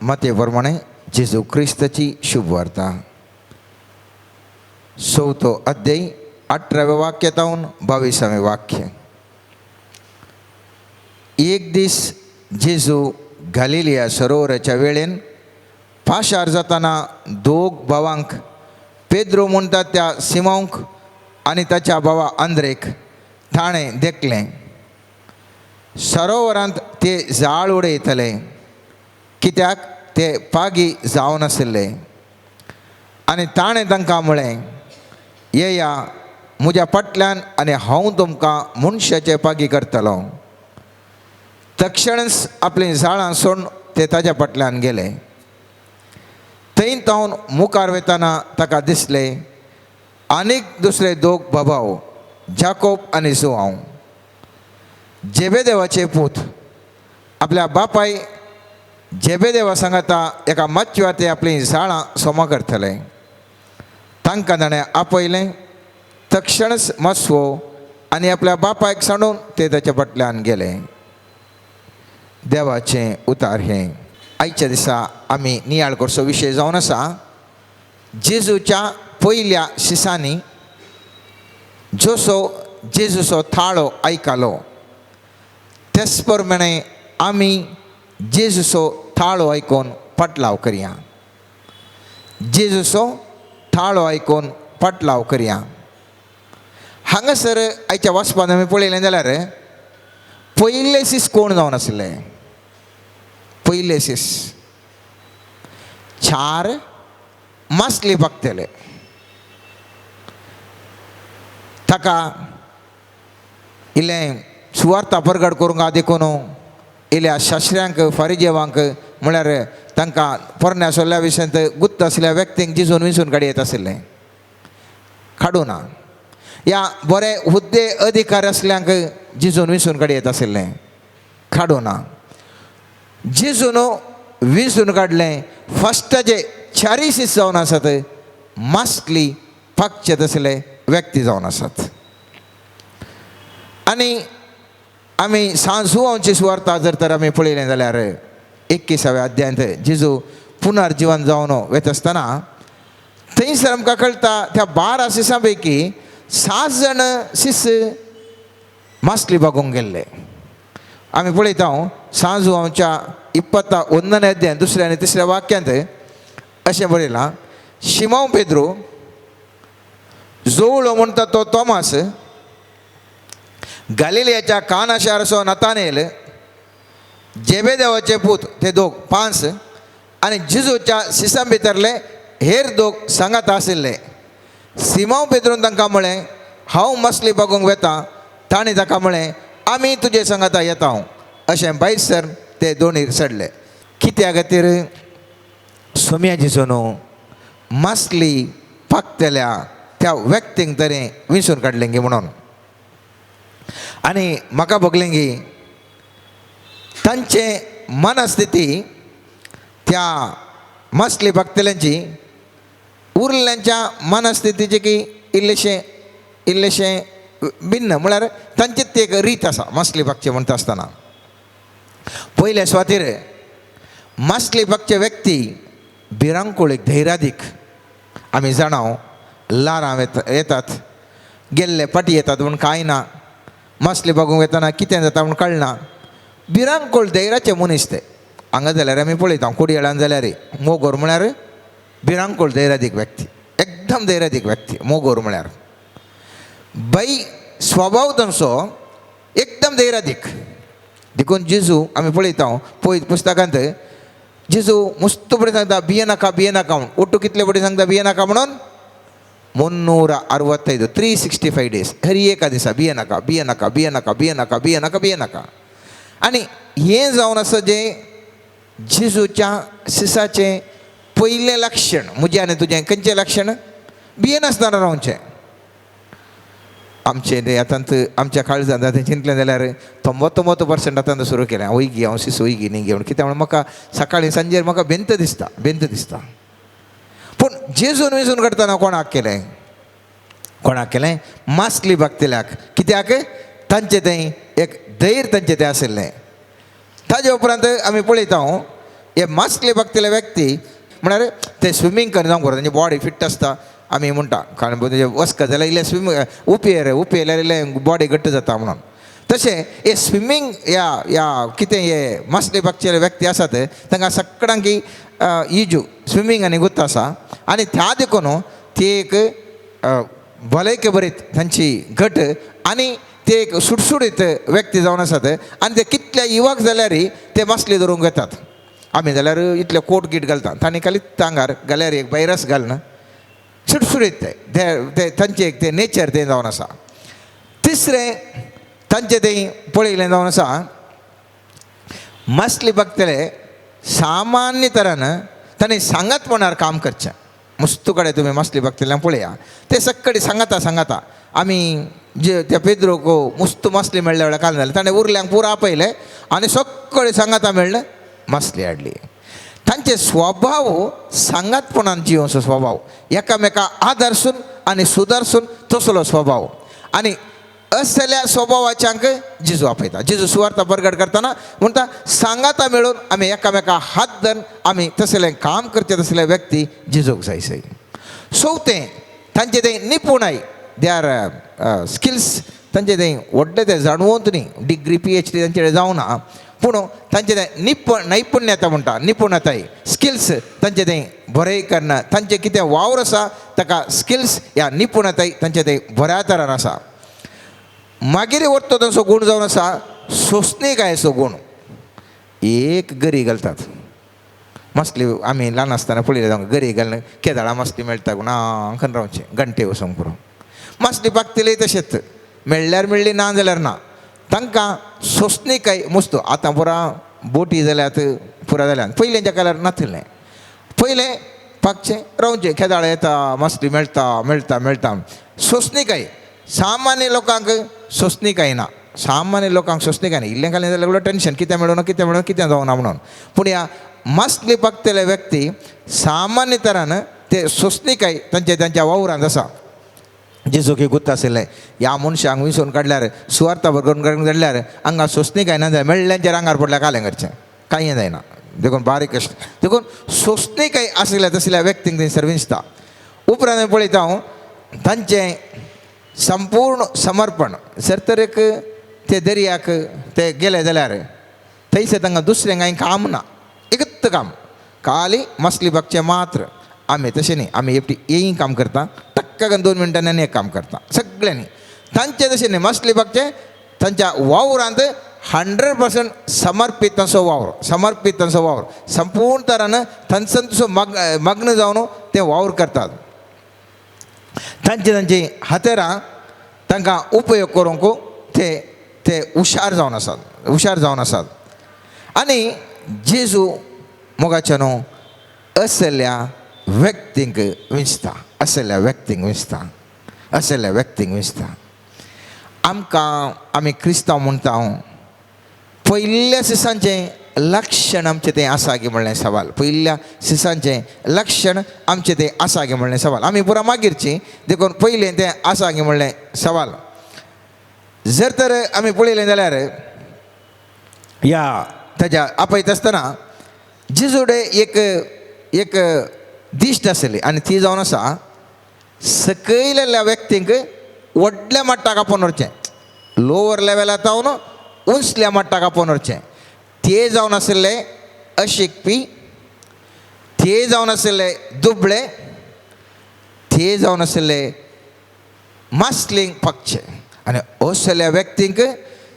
मातेप्रमाणे जेजू ख्रिस्ताची शुभ वार्ता 6 अध्याय 18व्या वाक्यातून 22वें वाक्य. एक दिस जेजू गलिलिया सरोवराच्या वेळेन पाशार जाताना दोग भावांक पेद्रो म्हणतात त्या सिमोंक आणि ताच्या भावा आंद्रेक ताणे देखले. सरोवरांत ते जाळ उडयतले कित्याक ते पागी जावन आशिल्ले. आनी ताणें तांकां म्हळें, येया म्हज्या फाटल्यान आनी हांव तुमकां मनशाचे पागी करतलो. तक्षणच आपलीं झाडां सोडून ते ताच्या फाटल्यान गेले. थंय तावन मुखार वेताना ताका दिसले आनीक दुसरे दोग भाव, जाकोब आनी जोआव, जेबेदेवाचे पूत. आपल्या बापाय जेबेदेवा सांगाता एका मच्छवार ते आपलीं झाडां सोमा करतले. तांकां ताणें आपयलें. तक्षणच मस्वो आनी आपल्या बापायक सांडून ते ताच्या फाटल्यान गेले. देवाचें उतार हें. आयच्या दिसा आमी नियाळ करचो विशय जावन आसा जेजूच्या पयल्या शिसांनी जसो जेजूचो थाळो आयकलो तेच प्रमाणे आमी जेजूचो थाळो आयकून पाटलाव करया. जेजूचो थाळो आयकून पाटलाव करया. हांगासर आयच्या वाचपान आमी पळयलें जाल्यार पयले सीस कोण जावन आसले. पयले सीस 4 मासली पागतले. ताका इल्लें सुवार्ता प्रगट करूंक देखून इल्ल्या शास्त्र्यांक फारिजेवांक म्हळ्यार तांकां पोरण्या सोल्ल्या विशयांत गुत्त आसल्या व्यक्तींक जिजून विंचून काडयत आशिल्लें. काडूना. या बरे हुद्दे अधिकार आसल्यांक जिजून विंचून काडयत आशिल्लें. काडूना. जेजून विंचून काडलें. फस्टाचे 4 सीस जावन आसात मासली पागचेत आसले व्यक्ती जावन आसात. आनी आमी सांजुवांची सुवार्ता जर तर आमी पळयलें जाल्यार 21व्या अध्यायांत जेजू पुनर्जीवन जावन वयता आसतना थंयसर आमकां कळटा त्या 12 सिसां पैकी 7 जाण सीस मासली पागूंक गेल्ले. आमी पळयता सांजुवांच्या 21व्या अध्यायान 2 आनी 3 वाक्यांत अशें बरयलां, शिमोन पेद्रो, जोवळो म्हणटा तो तोमास, गलिलियाच्या काना शाराचो नतानेल, जेबेदेवाचे पूत ते दोग 5 आनी जेजूच्या शिसां भितरले हेर दोग सांगात आशिल्ले. सिमोन पेद्रोन तांकां म्हळें, हांव मासली पागूंक वेतां. ताणें ताका म्हळें, आमी तुजे सांगाता येता. अशें भायर सर ते दोनीर चडले. कित्या खातीर? सोम्या जेजून मासली पागतल्या त्या व्यक्तींक तरी विंचून काडलें गे म्हणून. आनी म्हाका भोगलें गी तांचे मनस्थिती त्या मासली पागतल्यांची उरल्यांच्या मनस्थितीची की इल्लेशें भिन्न. म्हळ्यार तांची ती एक रीत आसा मासली पागचे म्हणटा आसतना. पयल्या सुवातेर मासली पागचे व्यक्ती भिरांकूळीक धैर्यादीक. आमी जाणाव ल्हारां येतात, गेल्ले फाटी येतात म्हूण कांय ना. मासली पागूंक वेताना कितें जाता म्हूण कळना. भिरांकूळ धैर्याचे मनीस ते. हांगा जाल्यार आमी पळयता कुडयाळान जाल्यार मोगोर म्हळ्यार भिरांकूळ धैर्यादीक व्यक्ती, एकदम धैर्यादीक व्यक्ती. मोगोर म्हळ्यार बाई स्वभाव तांचो एकदम धैर्यादीक. देखून जेजू आमी पळयता पळय पुस्तकांत जेजू मस्त बरें सांगता, भिये नाका म्हणून. ओट्टू कितले बरें सांगता भिये नाका म्हणून? 365 365 डेज हर एका दिसा भिये नाका. आनी हें जावन आसा जे जेजूच्या सिसाचें पयलें लक्षण. म्हजें आनी तुजें खंयचें लक्षण? भिये नासतना रावचें. आमचे आतांत आमच्या काळजांत आतां चिंतलें जाल्यार 99% आतां सुरू केलें. ओगी हांव सीस ओगी न्ही घेवन. कित्याक म्हणून म्हाका सकाळीं सांजेर म्हाका भिंत दिसता. पूण जेजून विंचून काडटना कोणाक केलें? मासली पागतल्याक. कित्याक? तांचे थंय एक धैर्य तांचे तें आशिल्लें. ताजे उपरांत आमी पळयता हे मसले बघतले व्यक्ती म्हणारे ते स्विमींग करून जावंक करता, तेंची बॉडी फिट आसता आमी म्हणटा, कारण तेजे वस्क जाल्यार इल्लें स्विमींग उपेल्यार इल्लें बॉडी घट्ट जाता म्हणून. तशें हे स्विमींग या कितें हे मसले बघचे व्यक्ती आसात तांकां सगळ्यांक इजू स्विमींग आनी गुत्त आसा, आनी त्या देखून ती एक भलायकी बरीत तांची घट आनी ते एक सुटसुडीत व्यक्ती जावन आसात. आनी ते कितले युवक जाल्यारय ते मसली धरूंक येतात. आमी जाल्यार इतले कोट गीट घालता, तांणी खाली आंगार घाल्यार एक भायरस घालना, सुटसुडीत ते तांचे एक ते नेचर तें जावन आसा. तिसरें तांचें तें पळयलें जावन आसा, मसली बघतले सामान्य तरान तांणी सांगतपणार काम करचें. मस्तू कडेन तुमी मसली बघतल्यांक पळया, ते सक्कडी सांगता आमी जे त्या पेद्रोक मस्त मसली मेळ्ळे वेळार काल जालें, ताणें उरल्यांक पुरो आपयलें आनी सक्कळी सांगता मेळ्ळें मसली हाडली. तांचे स्वभाव सांगतपणान जियोचो स्वभाव, एकामेका आदर्सून आनी सुदर्सून तसलो स्वभाव. आनी असल्या स्वभावाच्यांक जेजू आपयता. जेजू सुवार्ता प्रगट करतना म्हणटा सांगाता मेळून आमी एकामेका हात धरून आमी तसलें काम करचे, तसले व्यक्ती जेजूक जाय सै. चवथें तांचे तें निपुणाय, दे आर स्किल्स, तांचे तें व्हडलें तें जाणवंत न्ही, डिग्री PhD तांचे कडेन जावना, पूण तांचे तें नैपुण्यता म्हणटा, निपुणताय स्किल्स तांचे तें बरें करना, तांचें कितें वावर आसा ताका स्किल्स या निपुणताय तांचे तें बऱ्या तरान आसा. मागीर वरतो तांचो गूण जावन आसा सोंसणीकायेचो गूण. एक गरी घालतात मसली, आमी ल्हान आसतना पळयलें जावं गरी घालून केदाळा मसली मेळटा ना खंय रावचें घंटे वचोंक पुरो. मसली बागतलेय तशेंच मेळ्ळ्यार मेळ्ळी ना जाल्यार ना, तांकां सोंसणीकाय मस्तो. आतां पुरा बोटी जाल्यात पुरा जाल्यात, पयलींच्या काळार नासलें. पयलें पागचें रावचें, केदाळ येता मसली मेळटा. सोंसणीकाय सामान्य लोकांक सोंसणीकाय ना, सामान्य लोकांक सोंसणीकाय ना. इल्लें घालें जाल्यार टेंशन कितें मेळूं ना कितें जावना म्हणून. पूण ह्या मसली बघतले व्यक्ती सामान्य तरान ते सोंसणीकाय तांच्या वावरांत आसा. जेजूक गुत्त आशिल्लें ह्या मनशांक विसरून काडल्यार सुवार्ता करून काडल्यार हांगा सोंसणीकाय ना जाल्यार मेळ्ळ्यांचेर आंगार पडल्यार कालें करचें, कांय जायना. देखून बारीक देखून सोंसणीकाय आशिल्ल्या तसल्या व्यक्तींक थंयसर विंचता. उपरांत पळयता हांव तांचें संपूर्ण समर्पण. जर तर एक ते दर्याक ते गेले जाल्यार थंयसर तांकां दुसरें कांय काम ना, एकच काम खाली मसली बघचें मात्र. आमी तशें न्ही, आमी एकटी येयी काम करता, टक्क 2 मिनटांनी एक काम करता सगळ्यांनी. तांचें तशें न्ही, मसली बघचें तांच्या वावरांत 100% समर्पीत तांचो वावर, संपूर्ण तरान थंयसन तसो मग्न जावन ते वावर करतात. तांची हातेरां तांकां उपयोग करूंक ते हुशार जावन आसात. आनी जेजू मोगाच्या न्हू असल्या व्यक्तींक विंचता. आमकां आमी क्रिस्तांव म्हणटा पयल्या सिसांचें लक्षण आमचें तें आसा गे म्हणलें सवाल. पयल्या सिसांचें लक्षण आमचें तें आसा गे म्हणलें सवाल. आमी पुरा मागीरची देखून पयलें तें आसा गे म्हणलें सवाल. जर तर आमी पळयलें जाल्यार ह्या ताच्या आपयता आसतना जेजूडे एक दिश्ट आसली आनी ती जावन आसा सकयलेल्या व्यक्तींक व्हडल्या मट्टाक आपोवन व्हरचें, लोवर लेवलार जावन उंचल्या मट्टाक आपोवन व्हरचें. ते जावन आशिल्ले अशिकपी, ते जावन आशिल्ले दुबळे, ते जावन आशिल्ले मसलींक पगचे. आनी असल्या व्यक्तींक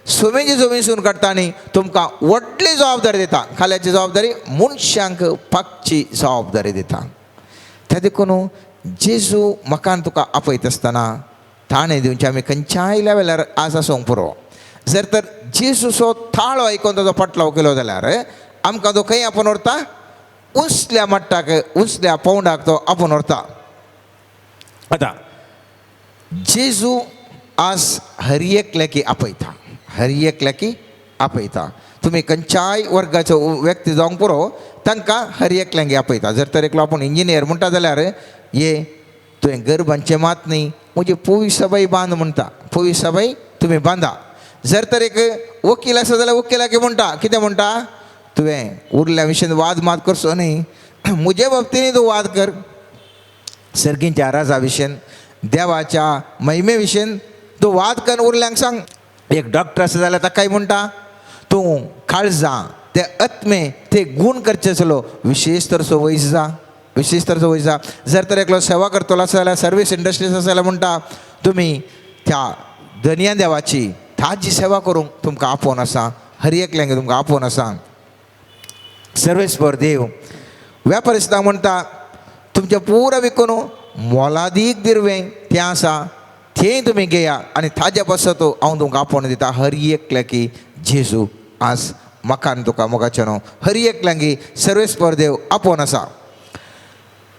सुमेची जमीसून काडटा आनी तुमकां व्हडली जबाबदारी दिता. खाल्याची जबाबदारी मनशांक पगची जबाबदारी दिता. त्या देखून जेजू मकान तुका आपयता आसतना ताणें दिवचें आमी खंयच्याय लेवलार आज आसूंक पुरो. जर तर जेजूचो थाळो आयकोन ताचो पटलाव केलो जाल्यार आमकां तो खंय आपोवन व्हरता, उंचल्या मट्टाक, उंचल्या पौंडाक तो आपोवन व्हरता. आतां जेजू आज हर एकल्याकी आपयता. तुमी खंयच्याय वर्गाचो व्यक्ती जावंक पुरो, तांकां हर एकल्यांक आपयता. जर तर एकलो आपूण इंजिनियर म्हणटा जाल्यार ये तुवें घर बांदचें मात न्ही, म्हणजे पोवी सबाई बांद म्हणटा, पोवी सबाई तुमी बांदा. जर तर एक वकील आसा जाल्यार वकिलाकी म्हणटा, कितें म्हणटा, तुवें उरल्या विशयन वाद मात करचो न्ही, म्हजे बाबतींनी तूं वाद कर. सर्गींच्या राजा विशयन, देवाच्या महिमे विशयन तूं वाद कर, उरल्यांक सांग. एक डॉक्टर आसा जाल्यार ताकाय म्हणटा तूं काळजां ते आत्मे ते गूण करचे आसलो विशेश तरचो वयस जा, विशेश तरचो वयस जा. जर तर एकलो सेवा करतलो आसा जाल्यार सर्वीस इंडस्ट्रीज आसा जाल्यार म्हणटा तुमी त्या धन्या देवाची ताजी सेवा करूंक तुमकां आपोवन आसा, हर एकल्यांक तुमकां आपोवन आसा. सर्वेस्पर देव व्यापारिस्तांक म्हणटा तुमचें पुरो विकून मोलादीक दिरवें तें आसा तेंय तुमी घेया आनी ताजे पासत हांव तुमकां आपोवन दिता. हर एकल्याकी जेजू आज म्हाका आनी तुका मोगाचें न्हू, हर एकल्यांकी सर्वेस्पर देव आपोवन आसा.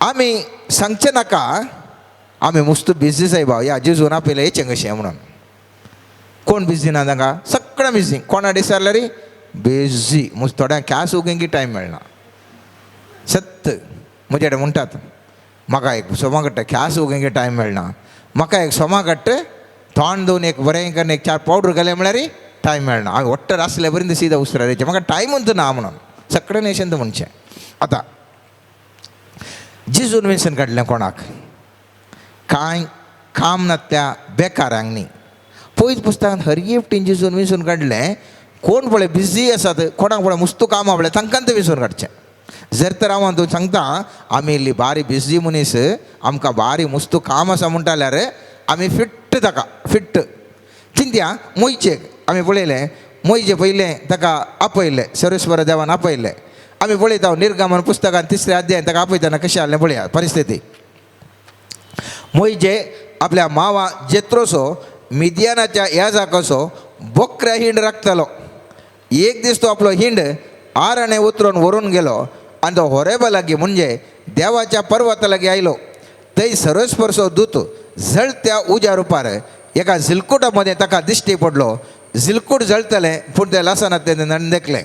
आमी सांगचें नाका आमी मुस्त बिझी सायबा या जेजून आपयलें हेचें कशें म्हणून. कोण बिझी ना तांकां, सगळ्यां बिझी. कोणा डिसारल्यार बिझी. थोड्यांक कॅस उगेंकी टायम मेळना. सत्य म्हजे कडेन म्हणटात म्हाका एक सोमा काडटा कॅस उगेंकी टायम मेळना, म्हाका एक सोमा काडटा तोंड दोवन एक बरें करून एक 4 पावडर घालें म्हळ्यार टायम मेळना. हांवें वट्टर आसलें बरें सीदा उसरायचें, म्हाका टायमूच ना म्हणून. सगळें नेशन म्हणचें. आतां जेजून विन्सन काडलें कोणाक? कांय काम ना त्या बेकारांक न्ही. पयलीं पुस्तकांत हर एकटीन जेजून विन्सून काडलें. कोण पळय बिझी आसात, कोणाक पळय मुस्तू काम पळय तांकां तें विसरून काडचें. जर तर हांव तूं सांगता आमी इल्ली बारी बिझी मनीस, आमकां बारी मुस्तू काम आसा म्हणटा जाल्यार आमी फिट्ट ताका फिट्ट. चिंत्या मोयचेक आमी पळयलें, मोयचे पयलें ताका आपयलें, सर्वेस्वर देवान आपयलें. आमी पळयता निर्गमन पुस्तकांत 3रे अध्यायान ताका आपयतना कशें जाल्लें पळया परिस्थिती. मोयजे आपल्या मावा जेत्रोसो मिदियानाच्या याजाकाचो बोकऱ्या हिंड राखतालो. एक दीस तो आपलो हिंड आराणे उतरून व्हरून गेलो आनी तो होरेबा लागीं म्हणजे देवाच्या पर्वता लागीं आयलो. थंय सर्वेस्परचो दूत जळत्या उज्या रुपार एका झिलकुटा मदें ताका दिश्टी पडलो. झिलकूट जळटलें पूण तें लसनात तें देखलें.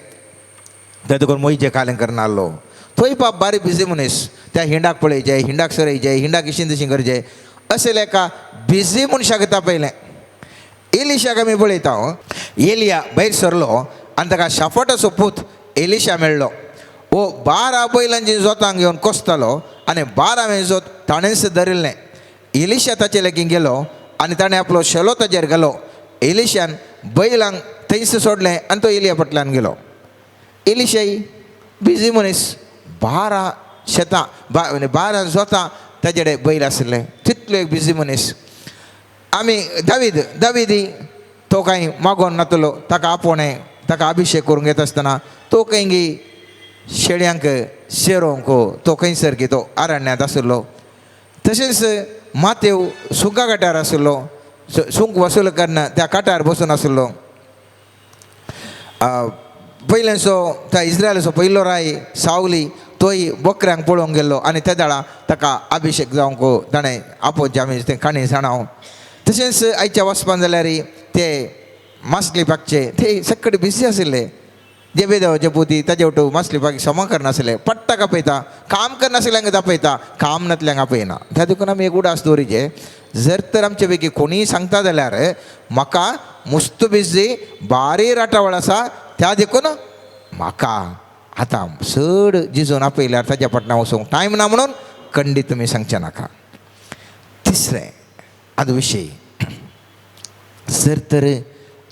तें देखून मोयजे कालें करना आसलो. थंय पाप बारी बिझी मनीस त्या हिंडाक पळयचे, हिंडाक सरयचे, हिंडाक इशीं तशीं करचें अशें एका बिझी मनशाक तापयलें. एलिशाक आमी पळयता एलिया भायर सरलो आनी ताका शाफटाचो पूत एलिशा मेळ्ळो. वो 12 बैलांची जोतांक घेवन कोसतालो आनी 12वें जोत ताणेंच धरिल्लें. एलिशा ताचे लागीं गेलो आनी ताणें आपलो शेलो ताचेर घालो. एलिशान बैलांक थंयच सोडलें आनी तो एलिया फाटल्यान गेलो. एलिशाय बिझी मनीस, 12 शेतां 12 जोतां ताचे कडेन बैल आसले, तितलो एक बिझी मनीस. आमी दावीदी तो कांय मागोन नातलो, ताका आपोवणें ताका अभिशेक करूंक येता आसतना तो खंयगी शेळ्यांक शेरोंक तो खंयसर की तो आरण्यांत आशिल्लो. तशेंच मातेव सुंका काट्यार आशिल्लो, सूंक वसूल करना त्या काट्यार बसून आशिल्लो. पयलेंचो त्या इस्रायलाचो पयलो राय सावली तोय बकऱ्यांक पळोवंक गेल्लो आनी त्या दाळा ताका अभिशेक जावंक ताणें आपोवचें आमी तें काणी जाणाव. तशेंच आयच्या वचपान जाल्यार ते मासली पाकचे ते सगळे बिझी आशिल्ले. देवेदेवाचे पुती ताजे वटू मासली पाक समा करनासले, पट्टाक आपयता, काम करनासल्यांक आपयता, काम नातल्यांक आपयना. त्या देखून आमी एक उडास दवरिचे, जर तर आमचे पैकी कोणीय सांगता जाल्यार म्हाका मुस्त बिझी बारी राटावळ आसा त्या देखून म्हाका आतां चड जिजून आपयल्यार ताच्या फाटल्यान वचूंक टायम ना म्हणून खंडीत तुमी सांगचे नाका. तिसरें आतां विशय, जर तर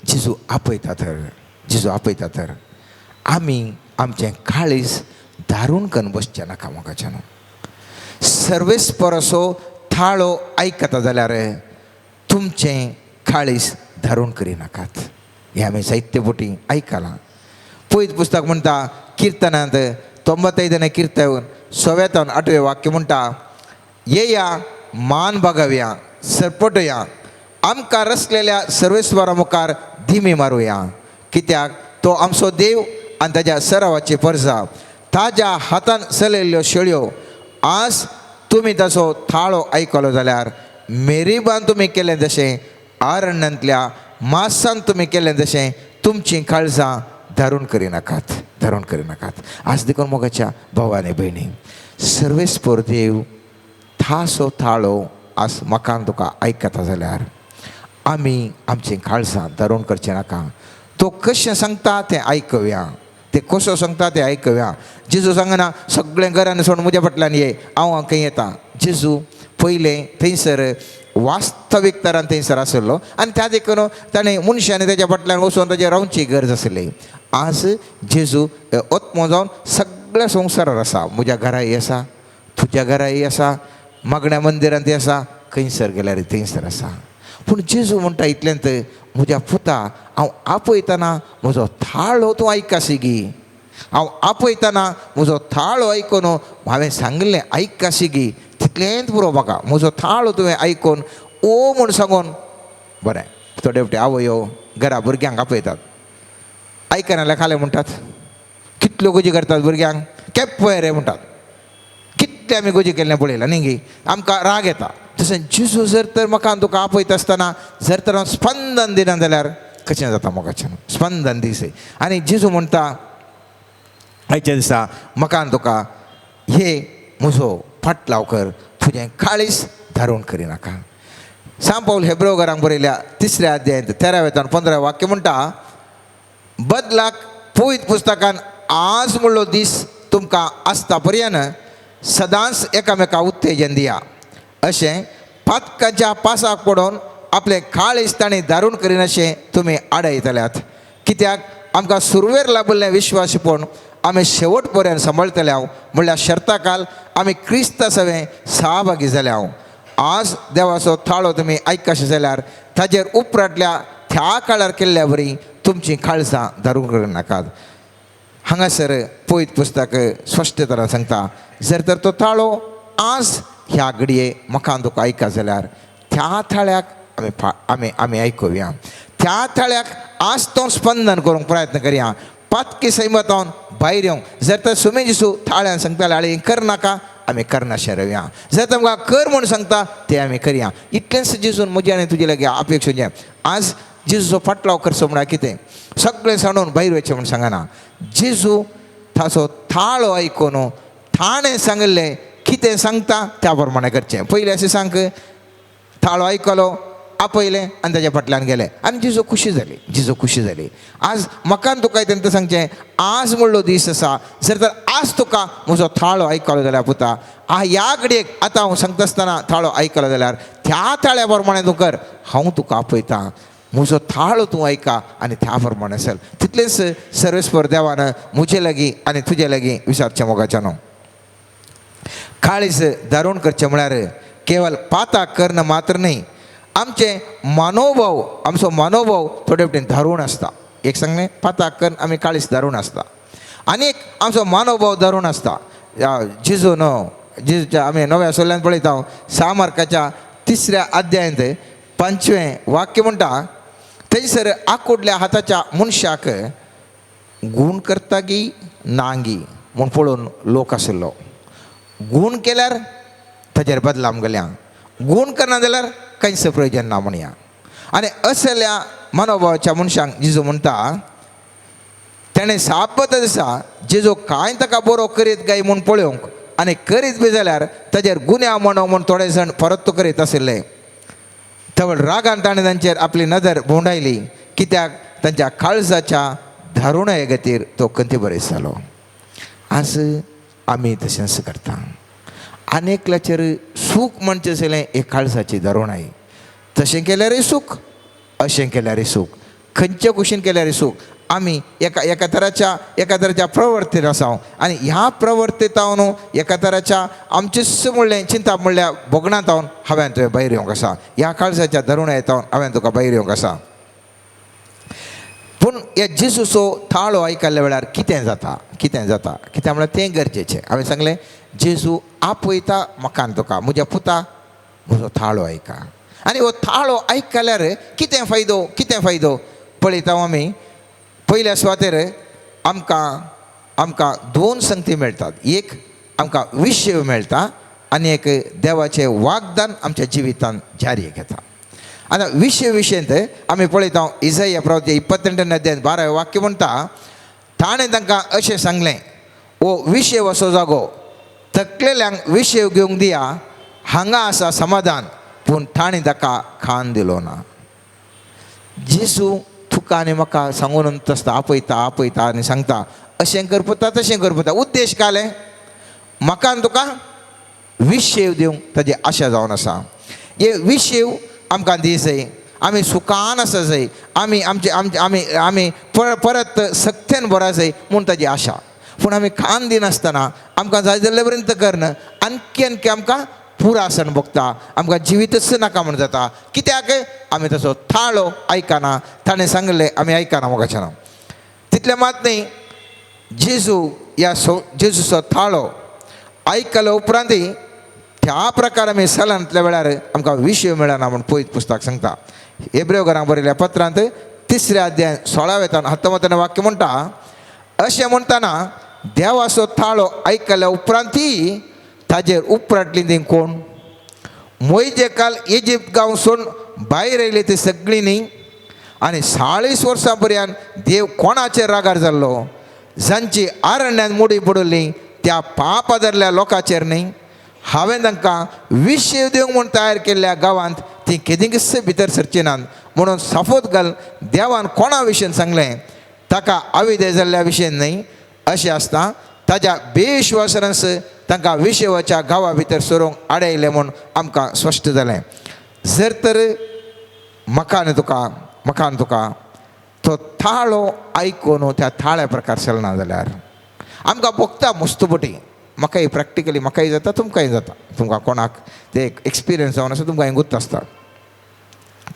जेजू आपयता तर आमी आमचें काळीज दारून करून बसचें नाका मोगाचें न्हू. सर्वेस्पराचो थाळो आयकता जाल्यार तुमचें काळीज दारून करिनाकात. हें आमी साहित्य बोटी आयकलां. पयत पुस्तक म्हणटा किर्तनांत 95 किर्तन 8वें वाक्य म्हणटा, येया मान बागवया सरपटुया, आमकां रचलेल्या सर्वेस्वरा मुखार धिमी मारुया, कित्याक तो आमचो देव आनी ताच्या सरावाची परजा, ताज्या हातान चलयल्ल्यो शेळयो. आज तुमी ताचो थाळो आयकलो जाल्यार मेरीबान तुमी केलें जशें, आरण्यांतल्या मासान तुमी केलें जशें तुमचीं काळजां धारून करिनाकात. आज देखून मोगाच्या भावांनी भयणी, सर्वेस्पर देव थासो थाळो आज म्हाका तुका आयकता जाल्यार आमी आमचीं काळजां धारून करचें नाका. तो कशें सांगता तें आयकया. ते कसो सांगता ते आयकव्या. जेजू सांगना सगळें घरान सोडून म्हज्या फाटल्यान ये, हांव खंय येता. जेजू पयलें थंयसर वास्तवीक तरान थंयसर आसलो आनी त्या देखून ताणें मनशांनी तेज्या फाटल्यान वचून ताजें रावची गरज आसली. आज जेजू ओत्मो जावन सगळ्या संवसारार आसा. म्हज्या घराय आसा, तुज्या घराय आसा, मागण्या मंदिरांत आसा, खंयसर गेल्यार थंयसर आसा. पूण जेजू म्हणटा इतल्यांत, म्हज्या पुता हांव आपयतना म्हजो थाळो तूं आयकासी गी. हांव आपयतना म्हजो थाळो आयकून हांवें सांगलें आयकासी गी, तितलेंच पुरो म्हाका. म्हजो थाळो तुवें आयकून ओ म्हूण सांगून. बरें, थोडे फावटी आवयो घरा भुरग्यांक आपयतात, आयकना जाल्यार खाले म्हणटात. कितल्यो गोजी करतात भुरग्यांक, केप्प पळय रे म्हणटात. कितले आमी गोजी केल्लें पळयलां न्ही गी, आमकां राग येता. तशें जेजू जर तर म्हाका तुका आपयता आसतना जर तर हांव स्पंदन दिना जाल्यार कशें जाता मोगाचें. स्पंदन दिसय. आनी जेजू म्हणटा आयच्या दिसा म्हाका तुका हे म्हजो फाटलाव कर, तुजें काळीज धारून करिनाका. सांत पाऊल हेब्रेयकारांक बरयल्या 3 अध्यायांत 13 ते 15 वाक्य म्हणटा, बदलाक पवित्र पुस्तकान आज म्हणलो दीस तुमकां आसता पर्यंत सदांच एकामेकां उत्तेजन दिया. अशें पातकाच्या पासाक पडोवन आपले काळीज ताणें धारून करीन अशें तुमी आडयतल्यात. कित्याक आमकां सुरवेर लाभिल्लें विश्वासपण आमी शेवट पर्यंत सांबाळटल्या. म्हणल्यार शर्ताकाल आमी क्रिस्ता सवें सहभागी जाल्या. आज देवाचो थाळो तुमी आयकशे जाल्यार ताजेर उपरांतल्या त्या काळार केल्ल्या बरी तुमची काळजां धारून करिनाकात. हांगासर पवित्र पुस्तक स्पश्ट तरान सांगता, जर तर तो थाळो आज ह्या घडये म्हाका तुका आयका जाल्यार त्या थाळ्याक आमी आयकुया. त्या थाळ्याक आज तो स्पंदन करूंक प्रयत्न करया. पातकी सैमतावन भायर येवंक. जर तर सुमे जिसू थाळ्यान सांगताले आळे करनाका, आमी करनाशे रावया. जर तर म्हाका कर म्हूण सांगता तें आमी करया. इतलेंच जेजून म्हजे आनी तुजे लागीं अपेक्षा. आज जेजूचो फाटलाव करचो म्हळ्यार कितें, सगळें सांडून भायर वयचें म्हूण सांगना. जेजू ताचो थाळो आयकून ताणें सांगलें कितें सांगता त्या प्रमाणें करचें. पयलें अशें सांग, थाळो आयकलो, आपयलें आनी ताज्या फाटल्यान गेलें आनी जेजू खुशी जाली. जेजू खुशी जाली. आज म्हाका तुका तेंका सांगचें, आज म्हणलो दीस आसा. जर तर आज तुका म्हजो थाळो आयकलो जाल्यार पुता, ह्या घडयेक आतां हांव सांगता आसतना थाळो आयकलो जाल्यार त्या थाळ्या प्रमाणें तूं कर. हांव तुका आपयता, म्हजो थाळो तूं आयका आनी त्या प्रमाणें चल. तितलेंच सर्वेस्पर देवान म्हजे लागीं आनी तुजे लागीं विचारचें मोगाचें न्हू. काळीज धारून करचें म्हळ्यार केवळ पाताक करणं मात्र न्ही, आमचे आमचो मनोभाव थोडे फावटी धारून आसता. एक सांगलें पाताक करून आमी काळीज धारून आसता. आनीक आमचो मनोभाव धारून आसता. जेजू जेजूच्या आमी नव्या सोल्ल्यान पळयता, 6 मार्काच्या 3 अध्यायांत 5वें वाक्य म्हणटा, थंयसर आंकुडल्या हाताच्या मनशाक गूण करता गी नांगी म्हूण पळोवन लोक आशिल्लो. गूण केल्यार ताजेर बदलाम गेल्या, गूण करना जाल्यार कांयच प्रयोजन ना म्हणया. आनी असल्या मनोभावाच्या मनशांक जेजू म्हणटा, ताणें सापत दिसा जेजू कांय ताका बरो करीत गाय म्हूण पळोवंक आनी करीत बी जाल्यार ताजेर गुन्या म्हणो म्हूण थोडे जाण परत करीत आशिल्ले. तवळ रागान ताणें तांचेर आपली नदर भोंवडायली, कित्याक तांच्या काळजाच्या धारुणाये खातीर तो कंतीबरयत जालो. आज आमी तशेंच करता. अनेकल्याचेर सूख म्हणचें आसलें एक काळजाची धारुणाय. तशें केल्यारय सूख, अशें केल्यारय सूख, खंयच्या कुशीन केल्यारय सूख. आमी एका तराच्या प्रवर्तीत आसा आनी ह्या प्रवर्तीत हांव एका तराच्या आमचेच म्हणलें चिंता म्हणल्या भोगणांत हांवें तुवें भायर येवंक आसा. ह्या काळजाच्या धरुणायेत हांवें तुका भायर येवंक आसा. पूण ह्या जेजूचो थाळो आयकल्ल्या वेळार कितें जाता कित्याक म्हळ्यार तें गरजेचें. हांवें सांगलें जेजू आपयता म्हाका आनी तुका, म्हज्या पुता म्हजो थाळो आयका. आनी हो थाळो आयकल्यार कितें फायदो पळयता आमी. पयल्या सुवातेर आमकां 2 संगती मेळटात. एक आमकां विशय मेळटा आनी एक देवाचें वाग्दान आमच्या जिवितांत जारीक येता. आतां विशयंत आमी पळयता इसाया प्रवक्ते 22 अध्याय 12 वाक्य म्हणटा, ताणें तांकां अशें सांगलें, ओ विशय वचो जागो, थकलेल्यांक विशय घेवंक दिया, हांगा आसा समाधान. पूण ताणें ताका खाण दिलो ना. जेजू तुका आनी म्हाका सांगून आसता आपयता आनी सांगता, अशें करपुता तशें करपुता उद्देश काले म्हाका तुका विशेव दिवंक ताजी आशा जावन आसा. हे विशेव आमकां दी जाय, आमी सुखान आसा जाय, आमी आमचे आमचे आमी आमी परत सक्तेन बरा जाय म्हूण ताजी आशा. पूण आमी खान दिनासतना आमकां जाय जाल्ले पर्यंत करना, आणखी आणखी आमकां पुरासन भोगता, आमकां जिवीतच नाका म्हण जाता. कित्याक आमी ताचो थाळो आयकना, ताणें सांगलें आमी आयकना मोगाचें ना. तितलें मात न्ही, जेजूचो थाळो आयकलो उपरांतय त्या प्रकार आमी सलांतल्या वेळार आमकां विशय मेळना म्हूण पळयत पुस्तक सांगता. हेब्रेव बरयल्या पत्रांत 3 अध्याय 16-19 वाक्य म्हणटा, अशें म्हणटाना देवाचो थाळो आयकल्या उपरांतय ताजेर उपराटली ती कोण? मोइजे काल इजिप्त गांव सोडून भायर येयले ती सगळीं न्ही, आनी 40 वर्सां पर्यंत देव कोणाचेर रागार जाल्लो? जांची आरण्यांत मोडी पडली त्या पाप धरल्या लोकांचेर न्ही. हांवें तांकां विशेव दिवंक म्हूण तयार केल्ल्या गांवांत ती केदींच भितर सरची नात म्हणून साफोत घाल. देवान कोणा विशयेन सांगलें? ताका अविधेय जाल्ल्या विशयेन न्ही. अशें आसता ताज्या बेविश्वासानस तांकां विशेवाच्या गांवा भितर सरोंक आडयलें म्हूण आमकां स्पश्ट जालें. जर तर म्हाका तुका तो थाळो आयकून त्या थाळ्या प्रकार चलना जाल्यार आमकां भोगता मस्तपटी. म्हाकाय प्रॅक्टिकली म्हाकाय जाता, तुमकांय जाता. तुमकां कोणाक ते एक्सपिरियन्स जावन आसा तुमकां हें गुर्त आसता.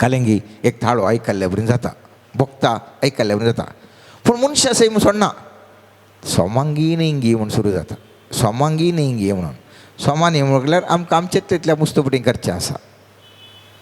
कालिंगी एक थाळो आयकल्ल्या बरें जाता, भोगता आयकल्ल्या बरें जाता. पूण मनशा सैम सोडना, सोमांगी नेंगी म्हूण सुरू जाता. सोमांगी नेंगी म्हणून सोमान म्हटल्यार आमकां आमचेच तितल्या मुस्तपटी करचें आसा.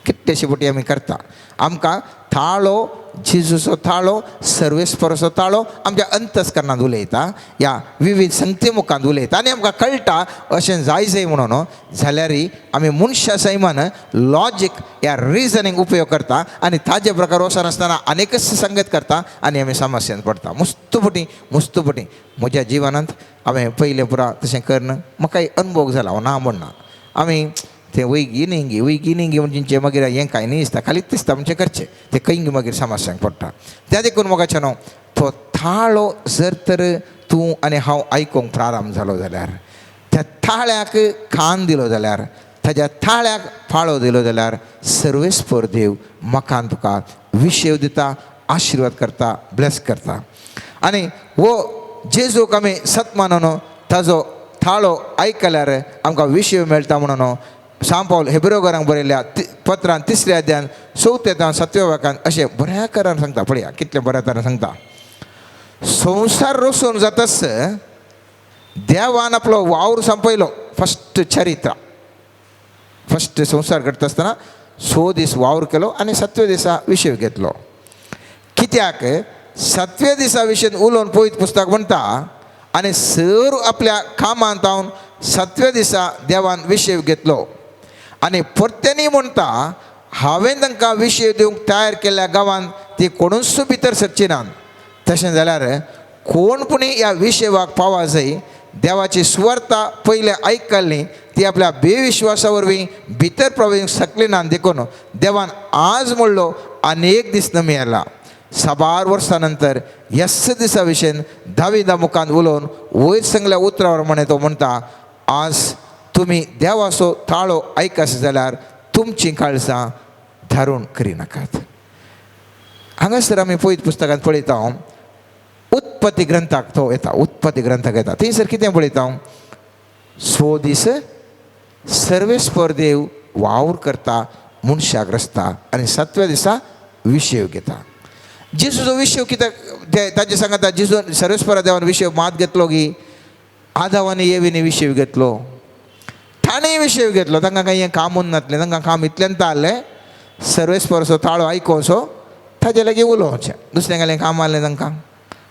कितलेशे पटी आमी करता. आमकां थाळो, जेजूचो थाळो, सर्वेस्पराचो थाळो आमच्या अंतस्करणांत उलयता, ह्या विविध संगती मुखांत उलयता आनी आमकां कळटा अशें जाय म्हणून. जाल्यारय आमी मनशा सैमान लॉजीक ह्या रिजनींग उपयोग करता आनी ताजे प्रकार वचनासतना अनेकच संगत करता आनी आमी समस्यांत पडटा. मुस्तपटी म्हज्या जिवनांत हांवें पयलें पुरा तशें करना, म्हाकाय अनुभव जाला, हांव ना म्हणना. आमी ते वैगी नेंगी म्हणजे मागीर हें कांय न्ही दिसता, खालीच दिसता म्हणजे करचें, ते खंय मागीर समस्यांक पडटा. त्या देखून मोगाचें न्हू, तो थाळो जर तर तूं आनी हांव आयकूंक प्रारंभ जालो जाल्यार, त्या थाळ्याक खान दिलो जाल्यार, ताज्या थाळ्याक फाळो दिलो जाल्यार सर्वेस्पर देव म्हाका तुका विशेव दिता, आशिर्वाद करता, ब्लेस करता. आनी हो जेजूक आमी सत मानून ताजो थाळो आयकल्यार आमकां विशेव मेळटा म्हणून सांत पावल हेब्रेव बरयल्या पत्रांत 3 अध्याय 4-7 वाक्यांत अशें बऱ्या तरान सांगता. पळया कितले बऱ्या तरान सांगता. संवसार रचून जाताच देवान आपलो वावर संपयलो. फस्ट संवसार करता आसतना 6 दीस वावर केलो आनी 7व्या दिसा विशेव घेतलो. कित्याक 7व्या दिसा विशयेन उलोवन पळयत पुस्तक म्हणटा, आनी सर आपल्या कामांत हांव 7व्या दिसा देवान विशेव घेतलो. आनी परतेनी म्हणटा, हांवें तांकां विशेव दिवंक तयार केल्ल्या गांवांत ती कोणूच भितर सरची नात. तशें जाल्यार कोणपणी ह्या विशेवाक पावा जाय. देवाची सुवार्ता पयले आयकल्ली ती आपल्या बेविश्वासा वरवीं भितर प्रवेश शकली ना. देखून देवान आज म्हणलो अनेक दीस नमी आयला. 7 वर्सां नंतर ह्याच दिसा विशयेन दाविदा मुखांत उलोवन वयर सांगल्या उतरावर म्हणे तो म्हणटा, आज तुमी देवाचो थाळो आयकस जाल्यार तुमची काळजां धारून करिनाकात. हांगासर आमी पळयत पुस्तकांत पळयता, उत्पत्ती ग्रंथाक तो येता. उत्पत्ती ग्रंथाक येता थंयसर कितें पळयता, 6 दीस सर्वेस्पर देव वावर करता, मनशाक रचता आनी 7व्या दिसा विशेव घेता. जेजूचो विशेव कित्याक ताजे सांगता, जेजू सर्वेस्परा देवान विशेव मात घेतलो गी, आदावानी येवीनी विशेव घेतलो, ताणें विशेव घेतलो. तांकां काही हें कामून नासलें, तांकां काम इतल्यान आसलें सर्वेस्पराचो थाळो आयकोचो, ताजे लागीं उलोवचें. दुसऱ्या गेलें काम आसलें तांकां,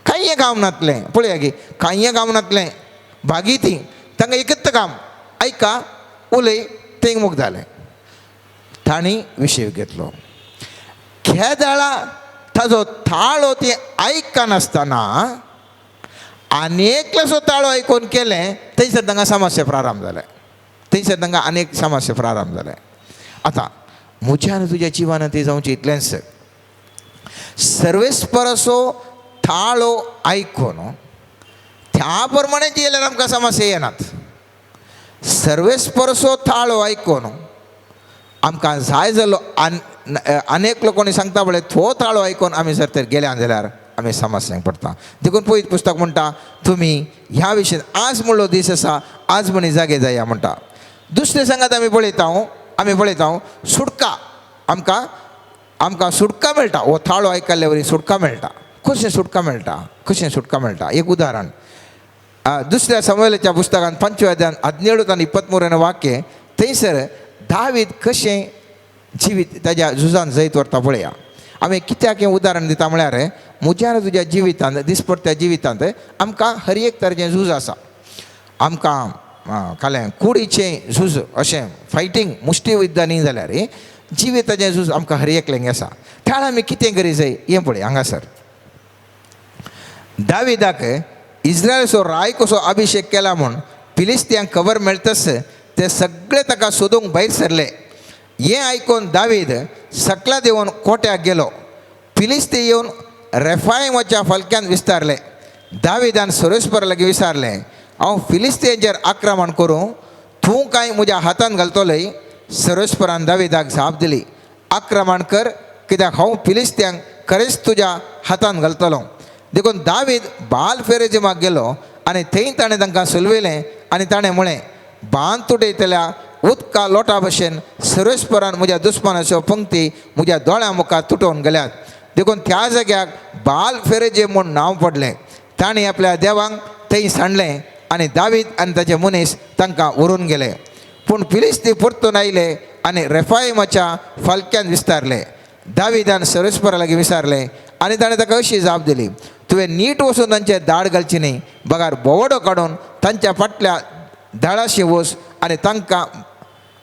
कांय काम नासलें. पळया गे, कांय काम नासलें. भागी ती तांकां एकच काम, आयका उलय, तें मूग जालें. तांणी विशेव घेतलो. खेदाळा ताजो थाळो ती आयकनासतना आनेकसो ताळो आयकून केलें, थंयसर तांकां समस्या प्रारंभ जाले. थंयसर तांकां अनेक समस्या प्रारंभ जाले. आतां म्हज्या आनी तुज्या जिवनांत तें जावचें इतलेंच, सर्वेस्पराचो थाळो आयकून ह्या प्रमाणे जियेल्यार आमकां समस्या येनात. सर्वेस्परसो थाळो आयकोन आमकां जाय जालो अनेक लोकांनी सांगता पळय तो थाळो आयकोन आमी जर तर गेल्या जाल्यार आमी समस्यांक पडटा. देखून पयत पुस्तक म्हणटा तुमी ह्या विशयी आज म्हणलो दीस आसा आज म्हणी जागे जाया म्हणटा. दुसरे सांगात आमी पळयता सुटका आमकां सुटका मेळटा. हो थाळो आयकल्ल्या वरी सुटका मेळटा. कशें सुटका मेळटा एक उदाहरण दुसऱ्या समवेलाच्या पुस्तकान 5व्या अध्यायान 17 आनी 23 वाक्य थंयसर दावीद कशें जिवीत ताज्या झुजान जैत व्हरता पळया. आमी कित्याक हें उदाहरण दिता म्हळ्यार म्हज्या तुज्या जिवितांत दिसपट्ट्या जिवितांत आमकां हर एक तरेचें झूज आसा. आमकां कालें कुडीचें झूज अशें फायटींग मुश्टी युद्ध न्ही जाल्यार जिविताचें झूज आमकां हर एकल्यांक आसा. त्या आमी कितें करी जाय हें पळय हांगासर दाविदाक इस्रायलाचो राय कसो अभिषेक केला म्हूण फिलिस्त्यांक खबर मेळटस ते सगळे ताका सोदूंक भायर सरले. हें आयकून दावीद सकला देंवन कोट्याक गेलो. फिलिस्ती येवन रेफायमाच्या फलक्यान विस्तारले. दाविदान सर्वेस्परा लागीं विचारलें हांव फिलिस्तीयांचेर आक्रमण करूं तूं कांय म्हज्या हातान घालतलोय. सर्वेस्परान दाविदाक जाप दिली आक्रमण कर कित्याक हांव फिलिस्त्यांक खरेंच तुज्या हातान घालतलो. देखून दावीद बाल फेरेजिमाक गेलो आनी थंय ताणें तांकां सुलवयलें आनी ताणें म्हळें बांद तुटयतल्या उदका लोटा भशेन सर्वेस्परान म्हज्या दुस्मानाच्यो पंक्ती म्हज्या दोळ्या मुखार तुटोवन गेल्यात. देखून त्या जाग्याक बाल फेरेजीम म्हूण नांव पडलें. ताणें आपल्या देवांक थंय सांडलें आनी दावीद आनी ताचे मनीस तांकां व्हरून गेले. पूण फिलिस्ती परतून आयले आनी रेफायमाच्या फालक्यान विस्तारले. दाविदान सर्वेस्परा लागीं विचारलें आनी ताणें ताका अशी जाप दिली तुवें नीट वचून तांचे दाड घालची न्ही. बगार बोवडो काडून तांच्या फाटल्या दाळाशी वच आनी तांकां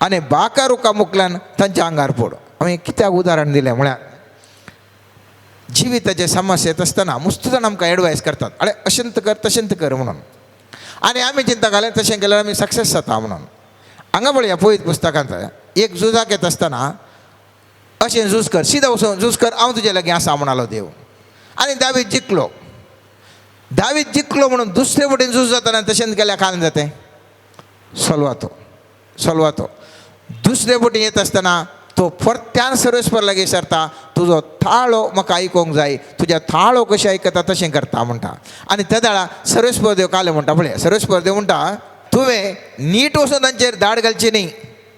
आनी बाका रुका मुखल्यान तांच्या आंगार पड. हांवें कित्याक उदाहरण दिलें म्हळ्यार जिविताचे समस्या येत आसतना मस्त जाण आमकां एडवायस करतात अरे अशेंत कर तशेंत कर म्हणून आनी आमी चिंता घालें तशें केल्यार आमी सक्सेस जाता म्हणून. हांगा पळया पळयत पुस्तकांत एक झुजाक येता आसतना अशें झूज कर सीदा वचून झूज कर हांव तुजे लागीं आसा म्हणलो देव. आनी दावीद जिखलो म्हणून दुसरे वटेन झूज जाताना तशेंच केल्यार कान जातें सोलवातो दुसरे वटेन येत आसतना तो परत्यान सर्वेस्पर लागीं सरता तुजो थाळो म्हाका आयकोंक जाय तुज्या थाळो कशें आयकता तशें करता म्हणटा. आनी त्या दाळा सर्वेस्पर देव काले म्हणटा पळय सर्वेस्पर देव म्हणटा तुवें नीट वचून तांचेर दाड घालची न्ही.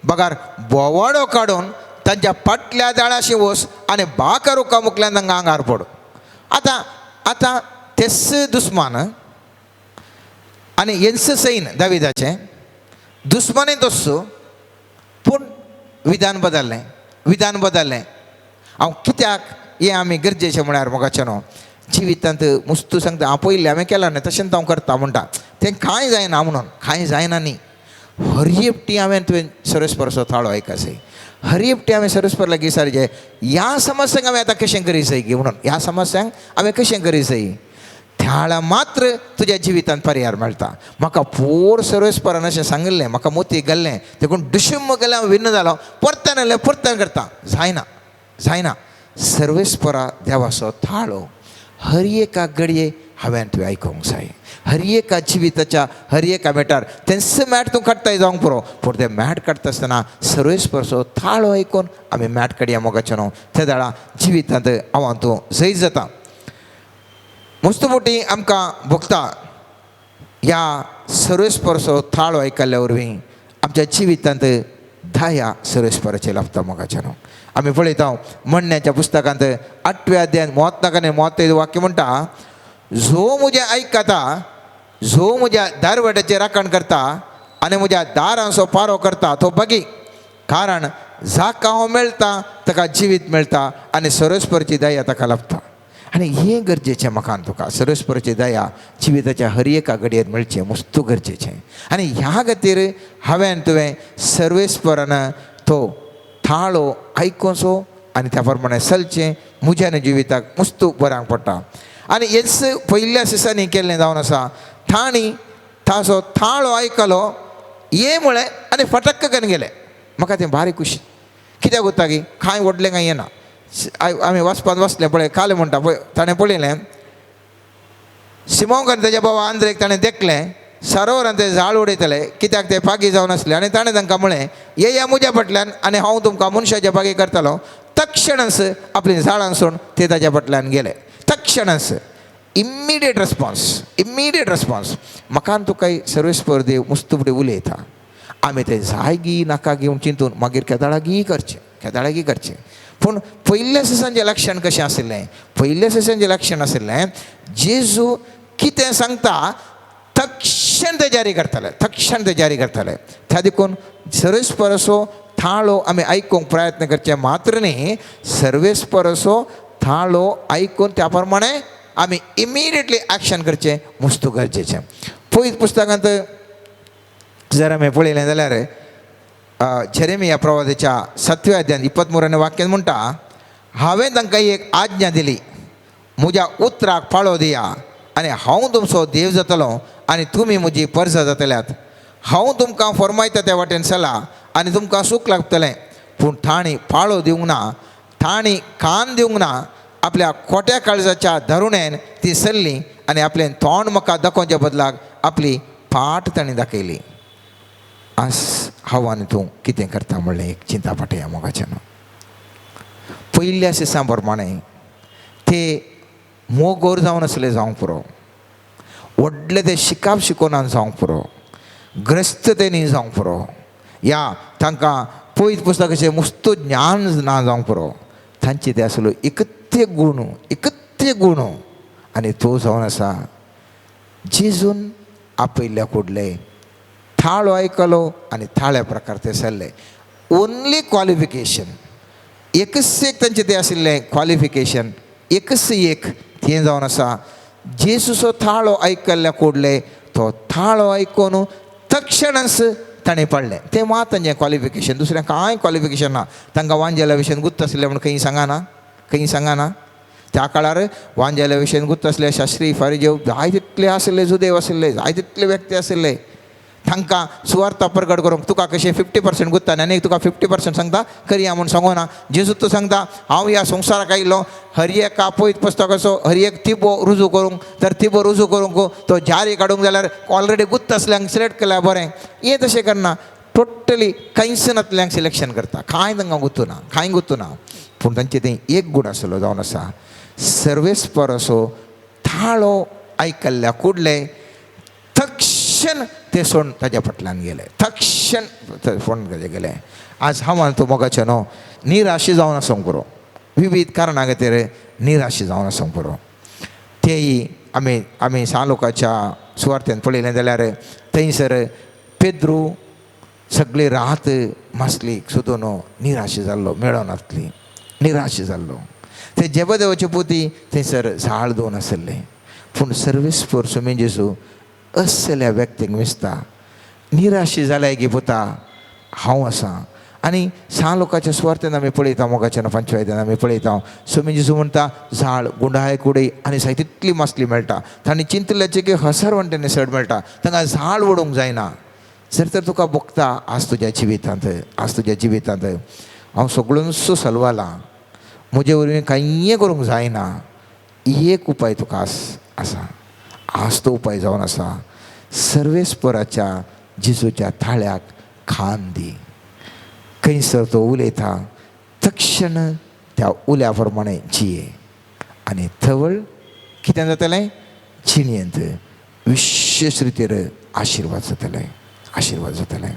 बगार बोवाडो काडून तांच्या फाटल्या दाळाशी वच आनी बाका रुका मुखल्यान तांकां आंगार पड. आतां तेच दुस्मान आनी हेंच सैन दाविदाचें दुस्मानय तस्स पूण विधान बदल्लें. हांव कित्याक हें आमी गरजेचें म्हळ्यार मोगाचें न्हू जिवितांत मुस्तू सांगता हांव पयलीं हांवें केलां न्ही तशेंच हांव करता म्हणटा तें कांय जायना म्हणून कांय जायना न्ही. हर एकटी हांवें तुवें सर्वेस्पराचो थाळो आयकासय हर एकटी हांवें सर्वेस्पर लागीं विचारचें ह्या समस्यांक हांवें आतां कशें करी जाय गे म्हणून ह्या समस्यांक हांवें कशें करी जाय. त्या मात्र तुज्या जिवितांत पर्याय मेळटा. म्हाका पोर सर्वेस्परान अशें सांगिल्लें म्हाका मोती गेल्लें देखून दुशुम्म गेलें हांव विन्न जालो परतन येलें परतन करता जायना. सर्वेस्परा देवाचो थाळो हर एका घडये हांवें तुवें आयकोंक जाय. हर एका जिविताच्या हर एका मॅटार तेंच मॅट तूं काडटाय जावंक पुरो पूण तें मॅट काडटा आसतना सर्वेस्पराचो थाळो आयकोन आमी मॅट काडया मोगाचें न्हू. त्या दाळा जिवितांत हांव तूं जैत जाता. मस्त मोठी आमकां भोगता ह्या सर्वेस्पराचो थाळो आयकल्ल्या वरवीं आमच्या जिवितांत धाया सर्वेस्पराचेर लाभता मोगाचें न्हू. आमी पळयता म्हणण्याच्या पुस्तकांत 8व्या अध्यायान 34 आनी 35 वाक्य म्हणटा जो म्हजें आयकता जो म्हज्या दारवट्याचेर राखण करता आनी म्हज्या दारांचो पारो करता तो बगी कारण जाका हांव मेळटा ताका जिवीत मेळटा आनी सर्वेस्पराची दया ताका लाभता. आनी हें गरजेचें म्हाका तुका सर्वेस्पराची दया जिविताच्या हर एका घडयेर मेळचें मस्त गरजेचें. आनी ह्या खातीर हांवें तुवें सर्वेस्परान तो थाळो आयकोचो आनी त्या प्रमाणे चलचें म्हज्या जिविताक मस्त बऱ्याक पडटा. आनी हेच पयल्या दिसांनी केल्लें जावन आसा ताणी ताचो थाळो आयकलो ये म्हळें आनी फटक्क करून गेले. म्हाका तें भारी खुशी कित्याक वता की कांय व्हडलें कांय येना. आमी वचपाक वचले पळय काले म्हणटा पळय ताणें पळयलें सिमोंकान तेज्या बाबा आंद्रेक ताणें देखलें सरोवरान ते झाड उडयतले कित्याक ते पागी जावन आसले आनी ताणें तांकां म्हळें येया म्हज्या फाटल्यान आनी हांव तुमकां मनशाच्या पागी करतलो. तक्षणच आपली झाडां सोडून ते ताज्या फाटल्यान गेले. तक्षणच इम्मिडिएट रिस्पॉन्स. म्हाका तुका सर्वेस्पर देव मुस्तुपडी उलयता. आमी ते जाय गी नाका घेवन चिंतून मागीर केदाळागी करचें. पूण पयल्या सेसांचें लक्षण कशें आशिल्लें? पयल्या सेसांचें लक्षण आशिल्लें जेजू कितें सांगता तक्षण ते जारी करतले. त्या देखून सर्वेस्पर असो थाळो आमी आयकूंक प्रयत्न करचे मात्र न्ही, सर्वेस्पर असो थाळो आयकून त्या प्रमाणे आमी इमिडिएटली एक्शन करचें मस्त गरजेचें. पयत पुस्तकांत जर आमी पळयलें जाल्यार जेरेमिया प्रवादाच्या 7व्या अध्यायान 23 वाक्यान म्हणटा, हांवें तांकां एक आज्ञा दिली, म्हज्या उतराक फाळो दिया आनी हांव तुमचो देव जातलो आनी तुमी म्हजी परजा जातल्यात. हांव तुमकां फरमायता त्या वाटेन चला आनी तुमकां सूख लागतलें. पूण ताणी फाळो दिवंक ना, ताणी कान दिवंक ना. आपल्या खोट्या काळजाच्या धरुणेन ती सरली आनी आपलें तोंड म्हाका दाखोवच्या बदलाक आपली फाट ताणी दाखयली. आज हांव आनी तूं कितें करता म्हणलें एक चिंता पटया मोगाच्यान. पयल्या सिसां प्रमाणे ते मोगोर जावन आसले जावंक पुरो, व्हडले ते शिकाप शिकोवनान जावंक पुरो, ग्रस्ततेनी जावंक पुरो, या तांकां पयत पुस्तकाचें मुस्त ज्ञान ना जावंक पुरो. तांचे ते आसलो एकत्य गुण आनी तो जावन आसा जेजून आपयल्ल्या कुडले थाळो आयकलो आनी थाळ्या प्रकार ते सरले. ओन्ली क्वॉलिफिकेशन एकच एक तांचें तें आशिल्लें क्वॉलिफिकेशन एकच एक तें जावन आसा जेजूचो थाळो आयकल्ल्या कुडले तो थाळो आयकून तक्षणच ताणें पडलें. तें मात तांचें क्वॉलिफिकेशन, दुसरें कांय क्वॉलिफिकेशन ना. तांकां वांजेल्या विशयान गुत्त आसलें म्हण खंय सांगाना. त्या काळार वांजेल्या विशयान गुत्त आसले शास्त्री फारिजेव जाय तितले आशिल्ले, जुदेव आशिल्ले, जाय तितले व्यक्ती आशिल्ले. तांकां सुवार्ता प्रगट करूंक तुका कशें 50% गुत्ता आनी तुका 50% सांगता करया म्हूण सांगो ना. जेजू तूं सांगता हांव ह्या संवसाराक आयिल्लो हर एका पयत पुस्तकाचो हर एक तिबो रुजू करूंक, तर तिबो रुजू करूंक तो जारी काडूंक जाल्यार ऑलरेडी गुत्त आसल्यांक सिलेक्ट केल्यार बरें. हें तशें करना, टोटली कैंसनांतल्यांक सिलेक्शन करता. कांय तांकां गुत्तू ना. पूण तांचें तें एक गूण आसलो जावन आसा सर्वेस्पर असो थाळो आयकल्ल्या कुडले तक्षण ते सोडून ताज्या फाटल्यान गेले. तक्षण फोन गेले. आज हांव तूं मोगाचें न्हू निराशी जावन आसूंक पुरो, विविध कारणां खातीर निराशी जावन आसूंक पुरो. तेय आमी लोकांच्या सुवार्थेन पळयलें जाल्यार थंयसर पेद्रू सगळी रात मासलीक सोदून निराशी जाल्लो, मेळोनासली, निराशी जाल्लो. ते जेबदेवाचे पोती थंयसर झाड 2 आसले. पूण सर्वेस्पर सुमी जेजू असल्या व्यक्तीक मिसता निराशी जाल्या गी पोता हांव आसा. आनी लोकांच्या सुवार्थेन आमी पळयता मोगाच्या पंचवायतेन आमी पळयता सुमी जेजू म्हणटा झाड गुंडाय कुडय आनी जाय तितली मासली मेळटा. तांणी चिंतलेचें की हसर वण्टे निसड मेळटा, तांकां झाड ओडूंक जायना. जर तर तुका भोगता आज तुज्या जिवितांत हांव सगळ्यांचो सलवालां, म्हजे वरवीं कांय करूंक जायना. एक उपाय तुका आसा. आज तो उपाय जावन आसा सर्वेस्पराच्या जेजूच्या थाळ्याक खान दी. खंयसर तो उलयता तक्षण त्या उल्या प्रमाणे जिये आनी थवळ कितें जातलें जिणेंत विशेश रितीर आशिर्वाद जातले.